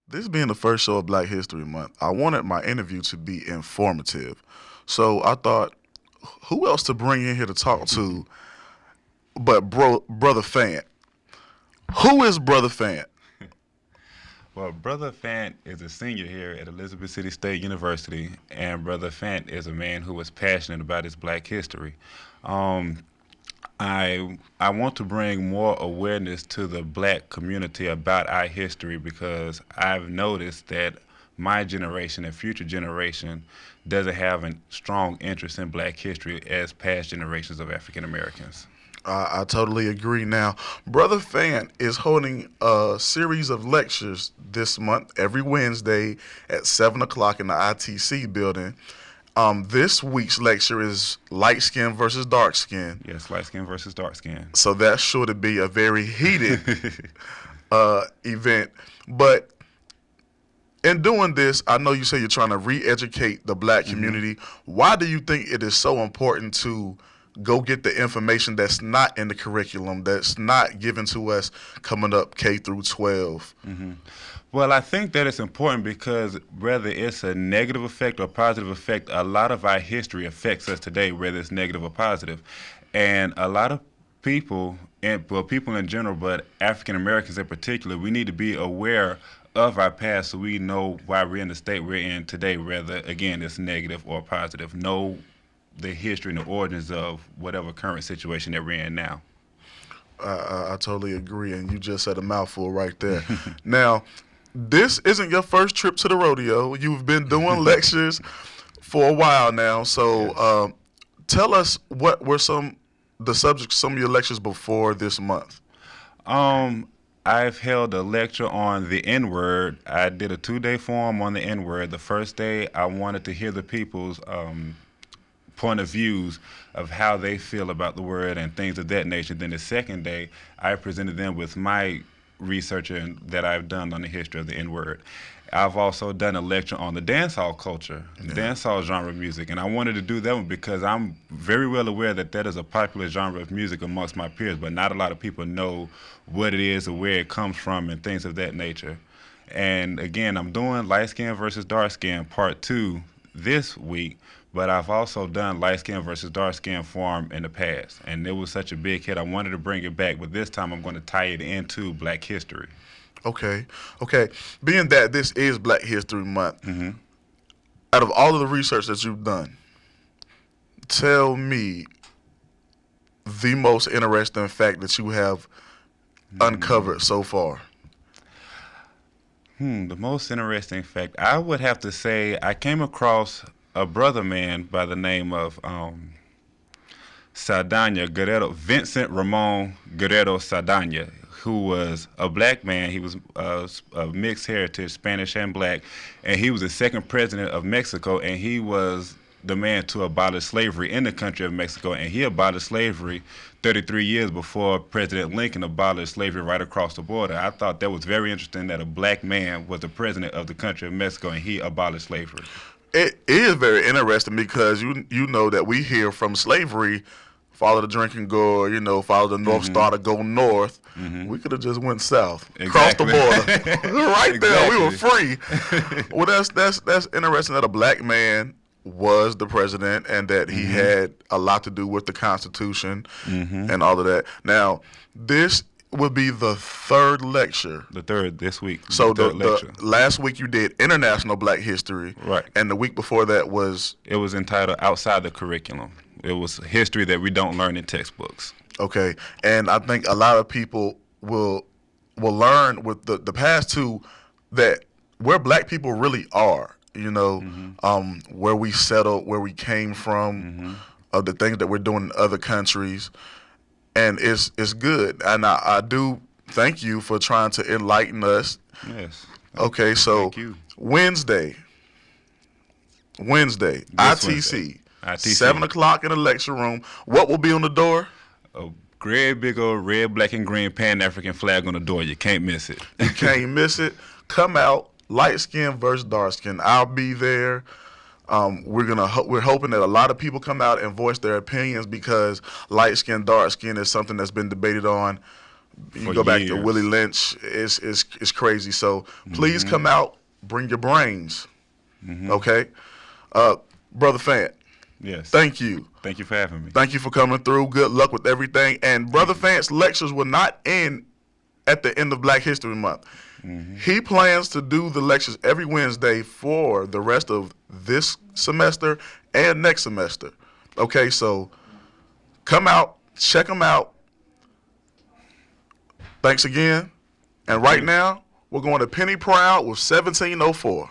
This being the first show of Black History Month, I wanted my interview to be informative. So I thought, who else to bring in here to talk to but Brother Fant? Who is Brother Fant? Well, Brother Fant is a senior here at Elizabeth City State University, and Brother Fant is a man who is passionate about his black history. Um, I want to bring more awareness to the black community about our history because I've noticed that my generation and future generation doesn't have a strong interest in black history as past generations of African Americans. I totally agree. Now, Brother Fant is holding a series of lectures this month, every Wednesday at 7 o'clock in the ITC building. This week's lecture is light skin versus dark skin. Yes, light skin versus dark skin. So that's sure to be a very heated event. But in doing this, I know you say you're trying to re-educate the black community. Why do you think it is so important to go get the information that's not in the curriculum, that's not given to us coming up K through 12? Well, I think that it's important because whether it's a negative effect or positive effect, a lot of our history affects us today, whether it's negative or positive. And a lot of people, and well, people in general, but African Americans in particular, we need to be aware of our past so we know why we're in the state we're in today, whether, again, it's negative or positive. Know the history and the origins of whatever current situation that we're in now. I totally agree, and you just said a mouthful right there. Now, this isn't your first trip to the rodeo. You've been doing lectures for a while now. So, Yes. tell us what were the subjects, some of your lectures before this month. Um, I've held a lecture on the N word. I did a 2-day forum on the N word. The first day, I wanted to hear the people's point of views of how they feel about the word and things of that nature. Then the second day, I presented them with my research that I've done on the history of the N word. I've also done a lecture on the dancehall culture, dancehall genre of music, and I wanted to do that one because I'm very well aware that that is a popular genre of music amongst my peers, but not a lot of people know what it is or where it comes from and things of that nature. And again, I'm doing light skin versus dark skin part 2 this week, but I've also done light skin versus dark skin forum in the past, and it was such a big hit. I wanted to bring it back, but this time I'm going to tie it into Black history. Okay, okay. Being that this is Black History Month, out of all of the research that you've done, tell me the most interesting fact that you have uncovered so far. The most interesting fact, I would have to say, I came across a brother man by the name of Saldana Guerrero, Vincent Ramon Guerrero Saldana, who was a black man. He was a mixed heritage, Spanish and black, and he was the second president of Mexico, and he was the man to abolish slavery in the country of Mexico, and he abolished slavery 33 years before President Lincoln abolished slavery right across the border. I thought that was very interesting that a black man was the president of the country of Mexico, and he abolished slavery. It is very interesting because you know that we hear from slavery, follow the drinking gore, follow the North Star to go north. We could have just went south, crossed the Exactly. border, right there. We were Exactly. free. Well, that's interesting that a black man was the president and that he had a lot to do with the Constitution and all of that. Now, this will be the third lecture. The third this week. So The third lecture. the last week you did International Black History, Right. and the week before that was It was entitled Outside the Curriculum. It was history that we don't learn in textbooks. okay. And I think a lot of people will learn with the past two that where black people really are. Where we settled, where we came from, of the things that we're doing in other countries, and it's good. And I do thank you for trying to enlighten us. Yes. Okay, so Thank you. Wednesday, This ITC, Wednesday. ITC. 7 o'clock in the lecture room. What will be on the door? A great big old red, black, and green Pan African flag on the door. You can't miss it. You can't miss it. Come out, light skin versus dark skin. I'll be there. We're hoping that a lot of people come out and voice their opinions because light skin, dark skin is something that's been debated on You can For go back to Willie years. Lynch. It's crazy. So please come out, bring your brains. Okay, Brother Fant, Yes. thank you. Thank you for having me. Thank you for coming through. Good luck with everything. And Brother Thank you. Fant's lectures will not end at the end of Black History Month. Hmm. He plans to do the lectures every Wednesday for the rest of this semester and next semester. Okay, so come out, check him out. Thanks again. And Thank right you. now, we're going to Penny Proud with 1704.